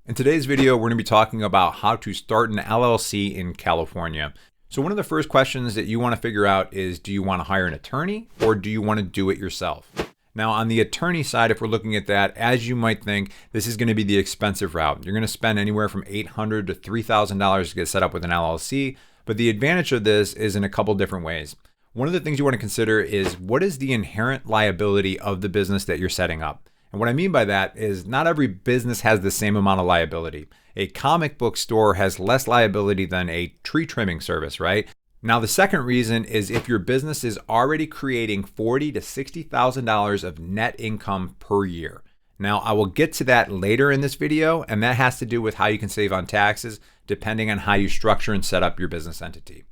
In today's video, we're going to be talking about how to start an LLC in California. So one of the first questions that you want to figure out is, do you want to hire an attorney or do you want to do it yourself? Now, on the attorney side, if we're looking at that, as you might think, this is going to be the expensive route. You're going to spend anywhere from $800 to $3,000 to get set up with an LLC, but the advantage of this is in a couple different ways. One of the things you want to consider is, what is the inherent liability of the business that you're setting up? And what I mean by that is not every business has the same amount of liability. A comic book store has less liability than a tree trimming service, right? Now, the second reason is if your business is already creating $40,000 to $60,000 of net income per year. Now, I will get to that later in this video, and that has to do with how you can save on taxes depending on how you structure and set up your business entity.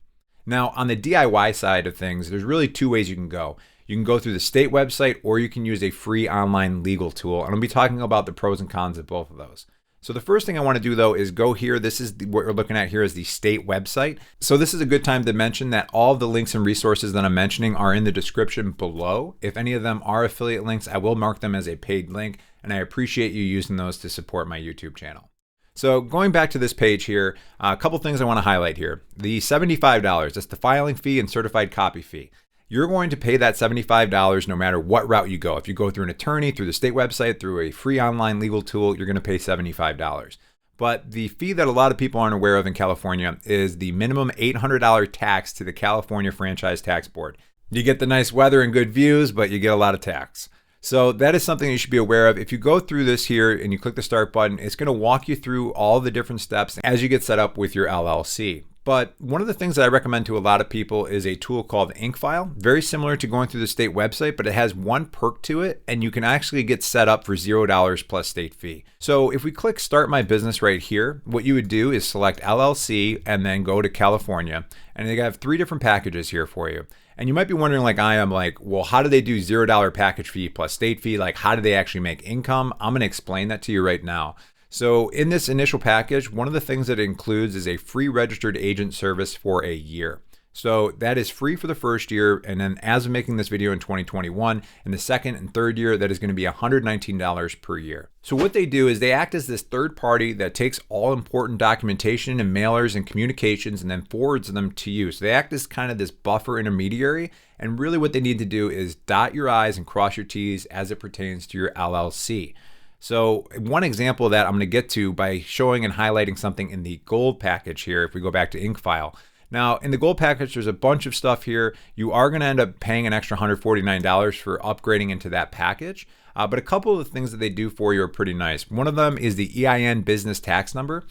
Now, on the DIY side of things, there's really two ways you can go. You can go through the state website or you can use a free online legal tool. And I'll be talking about the pros and cons of both of those. So the first thing I want to do though is go here. This is what we're looking at here is the state website. So this is a good time to mention that all of the links and resources that I'm mentioning are in the description below. If any of them are affiliate links, I will mark them as a paid link, and I appreciate you using those to support my YouTube channel. So going back to this page here, a couple things I want to highlight here. The $75, that's the filing fee and certified copy fee. You're going to pay that $75 no matter what route you go. If you go through an attorney, through the state website, through a free online legal tool, you're going to pay $75. But the fee that a lot of people aren't aware of in California is the minimum $800 tax to the California Franchise Tax Board. You get the nice weather and good views, but you get a lot of tax. So that is something you should be aware of. If you go through this here and you click the start button, it's going to walk you through all the different steps as you get set up with your LLC. But one of the things that I recommend to a lot of people is a tool called InkFile. Very similar to going through the state website, but it has one perk to it, and you can actually get set up for $0 plus state fee. So if we click Start My Business right here, what you would do is select LLC and then go to California. And they have three different packages here for you. And you might be wondering, like I am, like, well, how do they do $0 package fee plus state fee? Like, how do they actually make income? I'm going to explain that to you right now. So in this initial package, one of the things that it includes is a free registered agent service for a year. So that is free for the first year. And then as I'm making this video in 2021, in the second and third year, that is going to be $119 per year. So what they do is they act as this third party that takes all important documentation and mailers and communications and then forwards them to you. So they act as kind of this buffer intermediary. And really what they need to do is dot your I's and cross your T's as it pertains to your LLC. So one example of that I'm going to get to by showing and highlighting something in the gold package here. If we go back to InkFile. Now in the gold package, there's a bunch of stuff here. You are going to end up paying an extra $149 for upgrading into that package. But a couple of the things that they do for you are pretty nice. One of them is the EIN business tax number.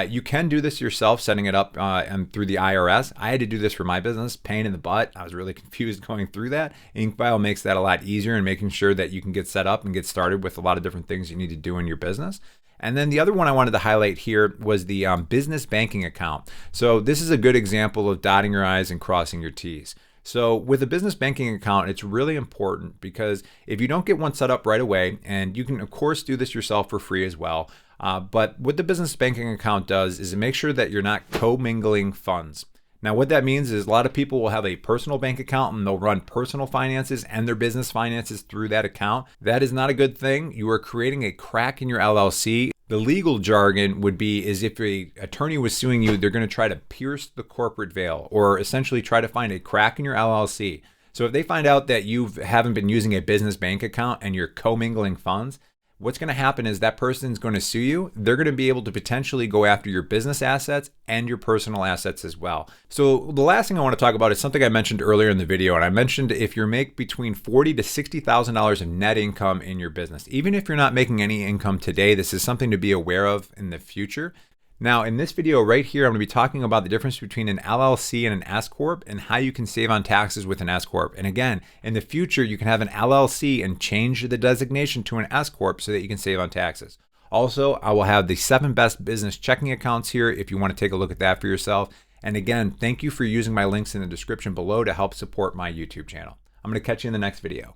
You can do this yourself, setting it up and through the IRS. I had to do this for my business, pain in the butt. I was really confused going through that. InkFile makes that a lot easier in making sure that you can get set up and get started with a lot of different things you need to do in your business. And then the other one I wanted to highlight here was the business banking account. So this is a good example of dotting your I's and crossing your T's. So with a business banking account, it's really important because if you don't get one set up right away, and you can of course do this yourself for free as well, but what the business banking account does is it makes sure that you're not commingling funds. Now what that means is a lot of people will have a personal bank account and they'll run personal finances and their business finances through that account. That is not a good thing. You are creating a crack in your LLC. The legal jargon would be is if an attorney was suing you, they're going to try to pierce the corporate veil or essentially try to find a crack in your LLC. So if they find out that you haven't been using a business bank account and you're commingling funds, what's going to happen is that person's going to sue you. They're going to be able to potentially go after your business assets and your personal assets as well. So the last thing I want to talk about is something I mentioned earlier in the video. And I mentioned if you make between $40,000 to $60,000 of net income in your business, even if you're not making any income today, this is something to be aware of in the future. Now, in this video right here, I'm going to be talking about the difference between an LLC and an S-Corp and how you can save on taxes with an S-Corp. And again, in the future, you can have an LLC and change the designation to an S-Corp so that you can save on taxes. Also, I will have the 7 best business checking accounts here if you want to take a look at that for yourself. And again, thank you for using my links in the description below to help support my YouTube channel. I'm going to catch you in the next video.